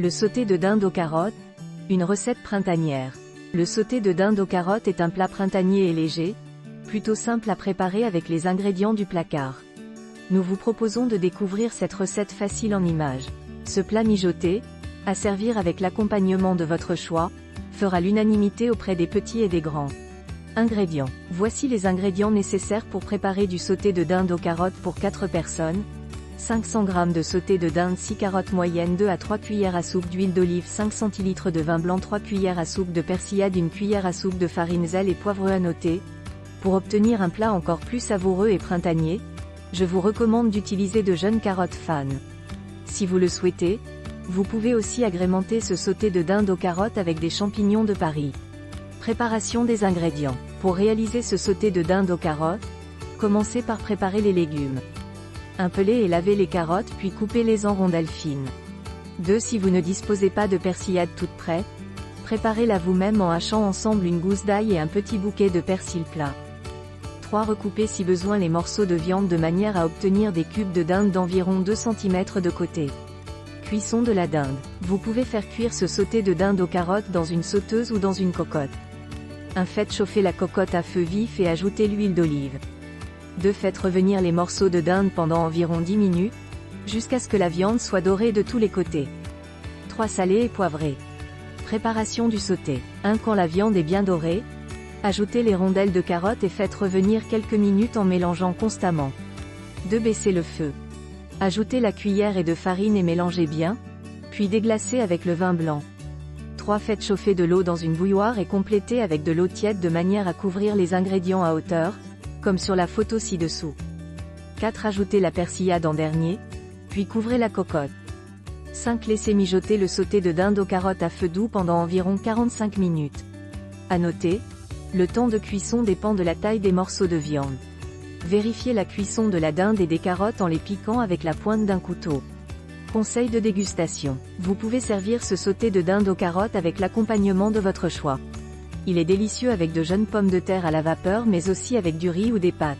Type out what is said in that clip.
Le sauté de dinde aux carottes, une recette printanière. Le sauté de dinde aux carottes est un plat printanier et léger, plutôt simple à préparer avec les ingrédients du placard. Nous vous proposons de découvrir cette recette facile en images. Ce plat mijoté, à servir avec l'accompagnement de votre choix, fera l'unanimité auprès des petits et des grands. Ingrédients. Voici les ingrédients nécessaires pour préparer du sauté de dinde aux carottes pour 4 personnes. 500 g de sauté de dinde, 6 carottes moyennes, 2 à 3 cuillères à soupe d'huile d'olive, 5 cl de vin blanc, 3 cuillères à soupe de persillade, 1 cuillère à soupe de farine, sel et poivre à noter. Pour obtenir un plat encore plus savoureux et printanier, je vous recommande d'utiliser de jeunes carottes fan. Si vous le souhaitez, vous pouvez aussi agrémenter ce sauté de dinde aux carottes avec des champignons de Paris. Préparation des ingrédients. Pour réaliser ce sauté de dinde aux carottes, commencez par préparer les légumes. 1. Peler et laver les carottes puis coupez-les en rondelles fines. 2. Si vous ne disposez pas de persillade toute prête, préparez-la vous-même en hachant ensemble une gousse d'ail et un petit bouquet de persil plat. 3. Recoupez si besoin les morceaux de viande de manière à obtenir des cubes de dinde d'environ 2 cm de côté. Cuisson de la dinde. Vous pouvez faire cuire ce sauté de dinde aux carottes dans une sauteuse ou dans une cocotte. 1. Faites chauffer la cocotte à feu vif et ajoutez l'huile d'olive. 2. Faites revenir les morceaux de dinde pendant environ 10 minutes, jusqu'à ce que la viande soit dorée de tous les côtés. 3. Saler et poivrer. Préparation du sauté. 1. Quand la viande est bien dorée, ajoutez les rondelles de carottes et faites revenir quelques minutes en mélangeant constamment. 2. Baissez le feu. Ajoutez la cuillère et de farine et mélangez bien, puis déglacez avec le vin blanc. 3. Faites chauffer de l'eau dans une bouilloire et complétez avec de l'eau tiède de manière à couvrir les ingrédients à hauteur, comme sur la photo ci-dessous. 4. Ajoutez la persillade en dernier, puis couvrez la cocotte. 5. Laissez mijoter le sauté de dinde aux carottes à feu doux pendant environ 45 minutes. À noter, le temps de cuisson dépend de la taille des morceaux de viande. Vérifiez la cuisson de la dinde et des carottes en les piquant avec la pointe d'un couteau. Conseil de dégustation. Vous pouvez servir ce sauté de dinde aux carottes avec l'accompagnement de votre choix. Il est délicieux avec de jeunes pommes de terre à la vapeur mais aussi avec du riz ou des pâtes.